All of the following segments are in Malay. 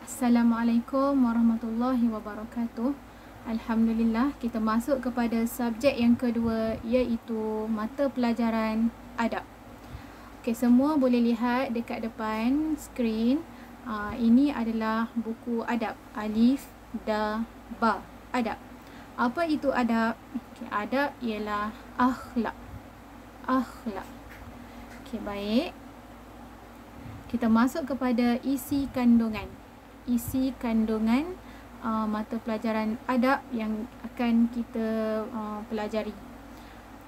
Assalamualaikum warahmatullahi wabarakatuh. Alhamdulillah, kita masuk kepada subjek yang kedua, iaitu mata pelajaran adab. Okey, semua boleh lihat dekat depan skrin. Ini adalah buku adab, Alif, Da, Ba, adab. Apa itu adab? Okey, adab ialah akhlak. Akhlak. Okey, baik. Kita masuk kepada isi kandungan. Isi kandungan mata pelajaran adab yang akan kita pelajari.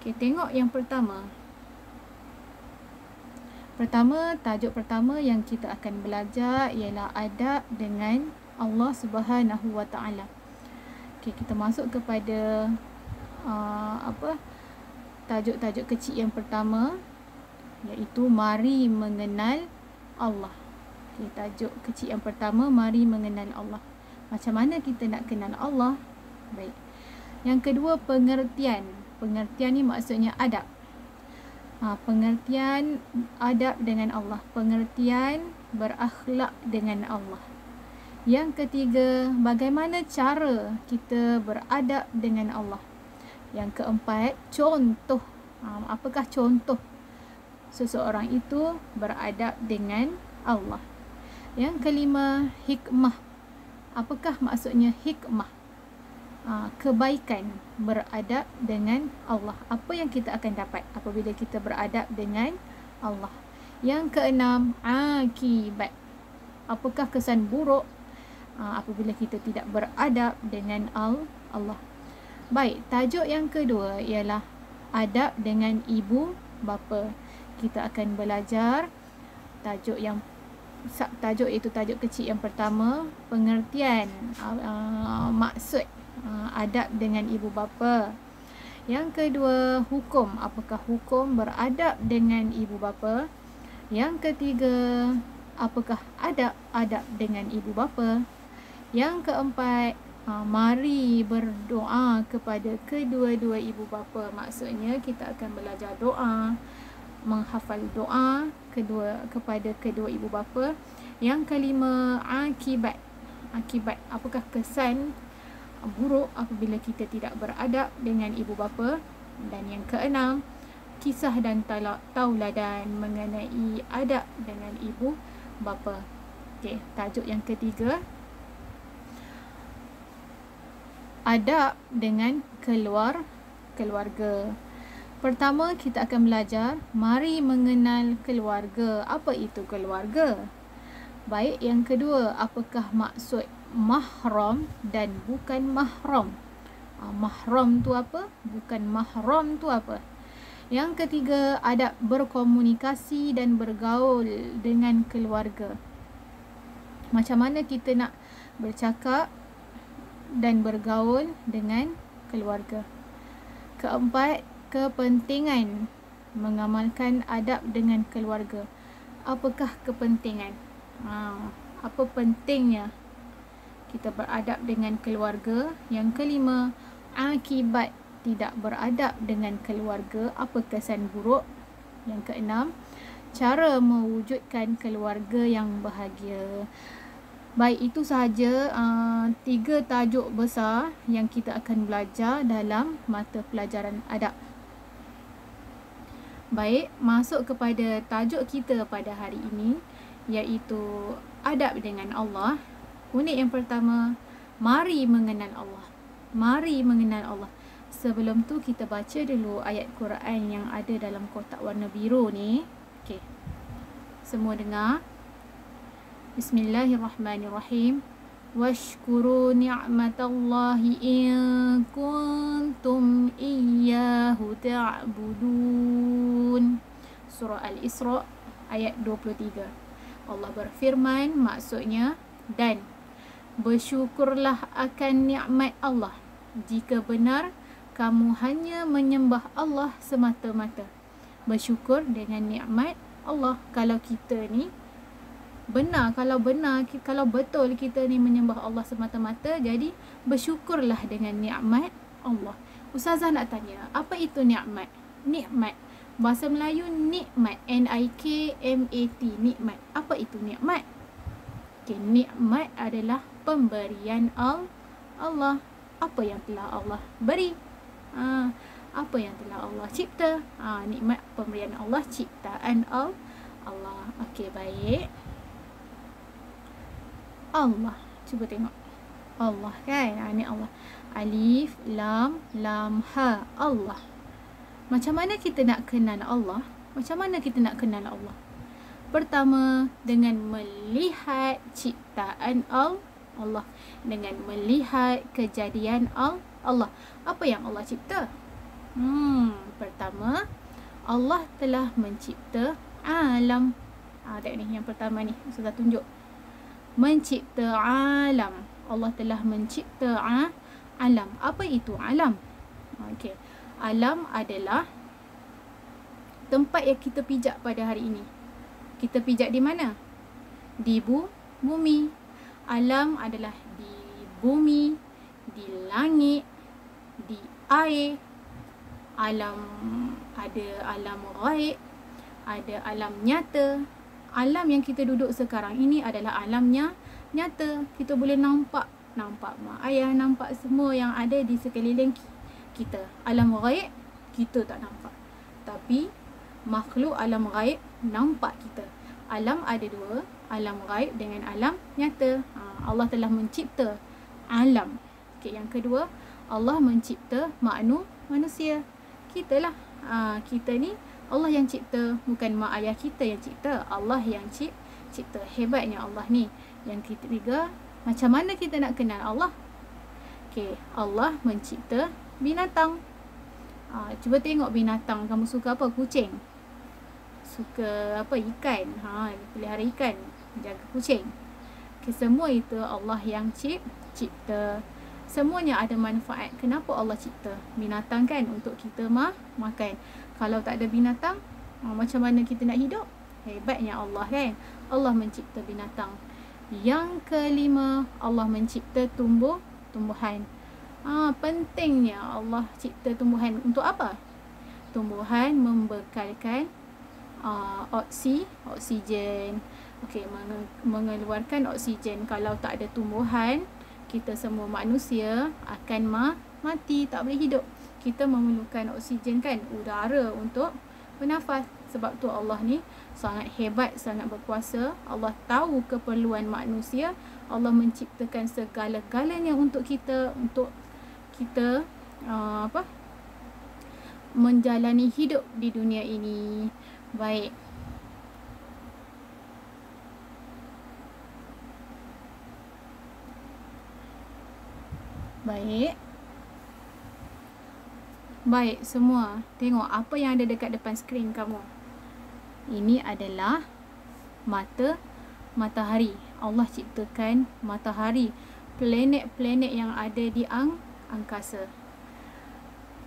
Okey, tengok yang pertama. Tajuk pertama yang kita akan belajar ialah adab dengan Allah Subhanahu Wa Taala. Okey, kita masuk kepada tajuk-tajuk kecil yang pertama, iaitu mari mengenal Allah. Okay, tajuk kecil yang pertama, mari mengenal Allah. Macam mana kita nak kenal Allah? Baik. Yang kedua, pengertian. Pengertian ni maksudnya adab. Pengertian adab dengan Allah. Pengertian berakhlak dengan Allah. Yang ketiga, bagaimana cara kita beradab dengan Allah. Yang keempat, contoh. Apakah contoh seseorang itu beradab dengan Allah. Yang kelima, hikmah. Apakah maksudnya hikmah? Kebaikan beradab dengan Allah. Apa yang kita akan dapat apabila kita beradab dengan Allah. Yang keenam, akibat. Apakah kesan buruk apabila kita tidak beradab dengan Allah. Baik, tajuk yang kedua ialah adab dengan ibu bapa. Kita akan belajar tajuk itu tajuk kecil yang pertama, pengertian maksud adab dengan ibu bapa. Yang kedua, hukum. Apakah hukum beradab dengan ibu bapa? Yang ketiga, apakah adab dengan ibu bapa? Yang keempat, mari berdoa kepada kedua-dua ibu bapa. Maksudnya kita akan belajar doa, menghafal doa kepada kedua ibu bapa. Yang kelima, akibat. Apakah kesan buruk apabila kita tidak beradab dengan ibu bapa? Dan yang keenam, kisah dan tauladan mengenai adab dengan ibu bapa. Okey, tajuk yang ketiga, adab dengan keluarga. Pertama, kita akan belajar mari mengenal keluarga. Apa itu keluarga? Baik, yang kedua, apakah maksud mahram dan bukan mahram? Mahram tu apa? Bukan mahram tu apa? Yang ketiga, adab berkomunikasi dan bergaul dengan keluarga. Macam mana kita nak bercakap dan bergaul dengan keluarga. Keempat, kepentingan mengamalkan adab dengan keluarga. Apakah kepentingan? Apa pentingnya kita beradab dengan keluarga? Yang kelima, akibat tidak beradab dengan keluarga. Apa kesan buruk? Yang keenam, cara mewujudkan keluarga yang bahagia. Baik, itu sahaja 3 tajuk besar yang kita akan belajar dalam mata pelajaran adab. Baik, masuk kepada tajuk kita pada hari ini, iaitu adab dengan Allah. Unit yang pertama, mari mengenal Allah. Mari mengenal Allah. Sebelum tu kita baca dulu ayat Quran yang ada dalam kotak warna biru ni. Okey. Semua dengar. Bismillahirrahmanirrahim. Washkuru ni'matallahi in kuntum iyyahu ta'budun. Surah Al-Isra ayat 23. Allah berfirman, maksudnya, dan bersyukurlah akan nikmat Allah jika benar kamu hanya menyembah Allah semata-mata. Bersyukur dengan nikmat Allah. Kalau kita ni kalau betul kita ni menyembah Allah semata-mata, jadi bersyukurlah dengan nikmat Allah. Ustazah nak tanya, apa itu nikmat? Nikmat, bahasa Melayu nikmat, Nikmat. Nikmat. Apa itu nikmat? Okay, nikmat adalah pemberian Allah. Apa yang telah Allah beri? Apa yang telah Allah cipta? Nikmat pemberian Allah, ciptaan Allah. Okey, baik. Allah. Cuba tengok. Allah kan? Ni Allah. Alif, lam, lam, ha. Allah. Macam mana kita nak kenal Allah? Macam mana kita nak kenal Allah? Pertama, dengan melihat ciptaan Allah. Dengan melihat kejadian Allah. Apa yang Allah cipta? Pertama, Allah telah mencipta alam. Tengok ni, yang pertama ni, Ustazah tunjuk. Mencipta alam. Allah telah mencipta alam. Apa itu alam? Okey. Alam adalah tempat yang kita pijak pada hari ini. Kita pijak di mana? Di bumi. Alam adalah di bumi, di langit, di air. Alam, ada alam ghaib, ada alam nyata. Alam yang kita duduk sekarang ini adalah alamnya nyata. Kita boleh nampak mak ayah, nampak semua yang ada di sekeliling kita. Alam ghaib kita tak nampak, tapi makhluk alam ghaib nampak kita. Alam ada dua, alam ghaib dengan alam nyata. Allah telah mencipta alam. Okay, yang kedua, Allah mencipta manusia. Kita lah. Kita ni Allah yang cipta, bukan mak ayah kita yang cipta. Allah yang cipta. Hebatnya Allah ni. Yang ketiga, macam mana kita nak kenal Allah? Okay, Allah mencipta binatang. Cuba tengok binatang. Kamu suka apa? Kucing. Suka apa? Ikan. Pelihara ikan, jaga kucing. Okay, semua itu Allah yang cipta. Semuanya ada manfaat. Kenapa Allah cipta binatang kan? Untuk kita makan. Kalau tak ada binatang, macam mana kita nak hidup? Hebatnya Allah kan? Allah mencipta binatang. Yang kelima, Allah mencipta tumbuhan. Pentingnya Allah cipta tumbuhan untuk apa? Tumbuhan membekalkan oksigen. Okey, mengeluarkan oksigen. Kalau tak ada tumbuhan, kita semua manusia akan mati, tak boleh hidup. Kita memerlukan oksigen kan, udara untuk bernafas. Sebab tu Allah ni sangat hebat, sangat berkuasa. Allah tahu keperluan manusia. Allah menciptakan segala-galanya untuk kita menjalani hidup di dunia ini. Baik. Baik semua. Tengok apa yang ada dekat depan skrin kamu. Ini adalah matahari. Allah ciptakan matahari, planet-planet yang ada di angkasa.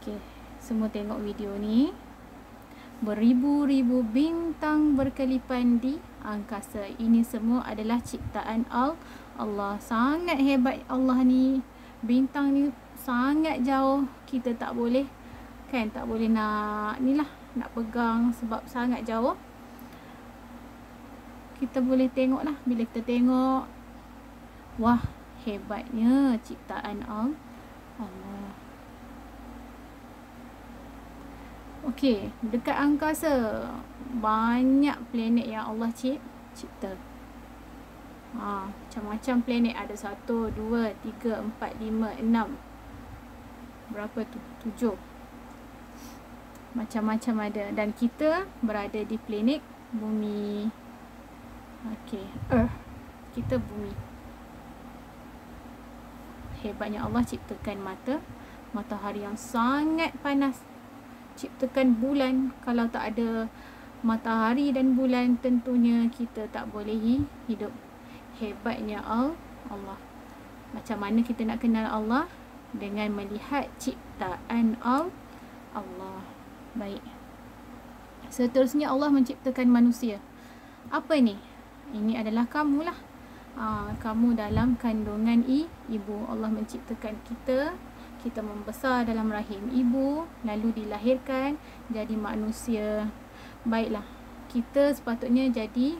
Okey, semua tengok video ni. Beribu-ribu bintang berkelipan di angkasa. Ini semua adalah ciptaan Allah. Sangat hebat Allah ni. Bintang ni sangat jauh. Kita tak boleh nak nak pegang sebab sangat jauh. Kita boleh tengok lah. Bila kita tengok, wah, hebatnya ciptaan Allah. Okey, dekat angkasa banyak planet yang Allah cipta. Macam-macam planet. Ada 1, 2, 3, 4, 5, 6. Berapa tu? 7. Macam-macam ada. Dan kita berada di planet bumi. Okey, Earth. Kita bumi. Hebatnya Allah ciptakan matahari yang sangat panas. Ciptakan bulan. Kalau tak ada matahari dan bulan, tentunya kita tak boleh hidup. Hebatnya Allah. Macam mana kita nak kenal Allah? Dengan melihat ciptaan Allah. Baik. Seterusnya Allah menciptakan manusia. Apa ni? Ini adalah kamu lah. Kamu dalam kandungan ibu. Allah menciptakan kita. Kita membesar dalam rahim ibu, lalu dilahirkan jadi manusia. Baiklah, kita sepatutnya jadi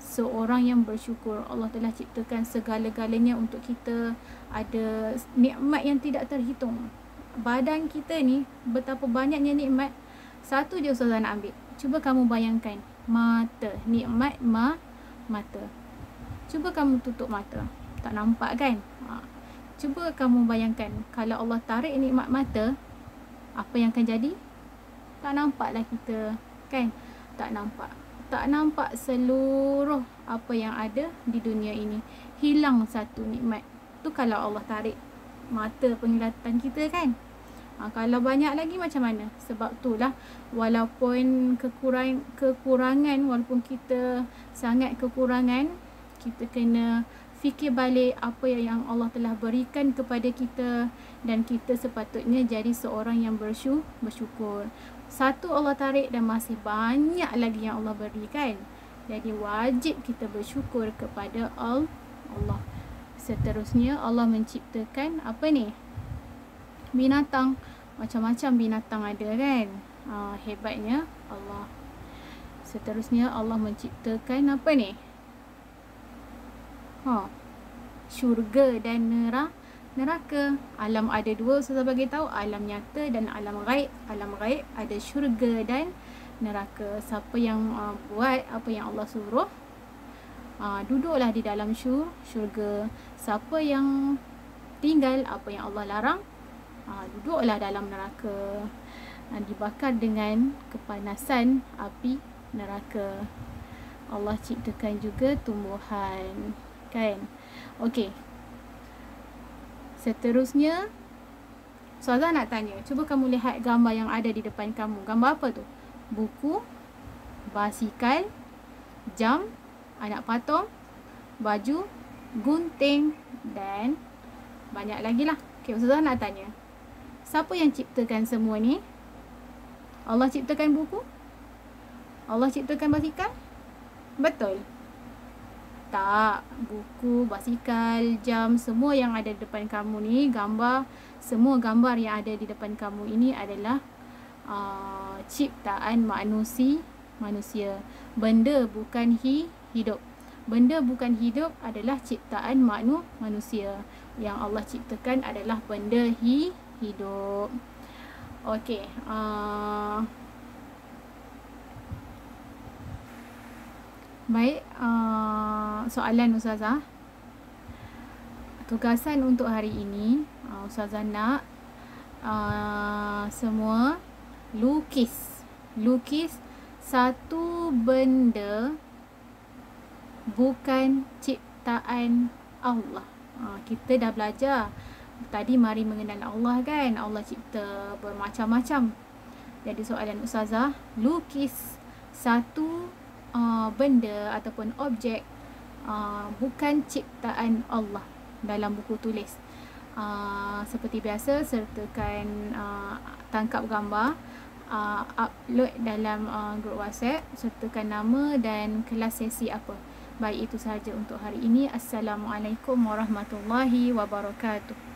seorang yang bersyukur. Allah telah ciptakan segala-galanya untuk kita. Ada nikmat yang tidak terhitung. Badan kita ni betapa banyaknya nikmat. Satu je Ustazah nak ambil. Cuba kamu bayangkan mata, nikmat mata. Cuba kamu tutup mata, tak nampak kan? Cuba kamu bayangkan kalau Allah tarik nikmat mata, apa yang akan jadi? Tak nampaklah kita, kan? Tak nampak seluruh apa yang ada di dunia ini. Hilang satu nikmat. Tu kalau Allah tarik mata penglihatan kita, kan? Kalau banyak lagi macam mana? Sebab itulah walaupun kekurangan, walaupun kita sangat kekurangan, kita kena fikir balik apa yang Allah telah berikan kepada kita, dan kita sepatutnya jadi seorang yang bersyukur. Satu Allah tarik dan masih banyak lagi yang Allah berikan. Jadi wajib kita bersyukur kepada Allah. Seterusnya Allah menciptakan apa ni? Binatang. Macam-macam binatang ada, kan? Hebatnya Allah. Seterusnya Allah menciptakan apa ni? Syurga dan neraka. Alam ada dua, Ustazah bagi tahu, alam nyata dan alam ghaib. Alam ghaib ada syurga dan neraka. Siapa yang buat apa yang Allah suruh, duduklah di dalam syurga. Siapa yang tinggal apa yang Allah larang, duduklah dalam neraka. Dibakar dengan kepanasan api neraka. Allah ciptakan juga tumbuhan, kan? Okey. Seterusnya Ustazah nak tanya, cuba kamu lihat gambar yang ada di depan kamu. Gambar apa tu? Buku, basikal, jam, anak patung, baju, gunting dan banyak lagi lah. Okay, Ustazah nak tanya, siapa yang ciptakan semua ni? Allah ciptakan buku? Allah ciptakan basikal? Betul? Tak. Buku, basikal, jam, semua yang ada di depan kamu ni, semua gambar yang ada di depan kamu ini adalah ciptaan manusia. Benda bukan hidup. Benda bukan hidup adalah ciptaan manusia. Yang Allah ciptakan adalah benda hidup. Okey. Baik, soalan Ustazah. Tugasan untuk hari ini, Ustazah nak semua lukis satu benda bukan ciptaan Allah. Kita dah belajar tadi mari mengenal Allah, kan? Allah cipta bermacam-macam. Jadi soalan Ustazah, lukis satu benda ataupun objek bukan ciptaan Allah dalam buku tulis. Seperti biasa, sertakan tangkap gambar, upload dalam grup WhatsApp, sertakan nama dan kelas sesi apa. Baik, itu sahaja untuk hari ini. Assalamualaikum warahmatullahi wabarakatuh.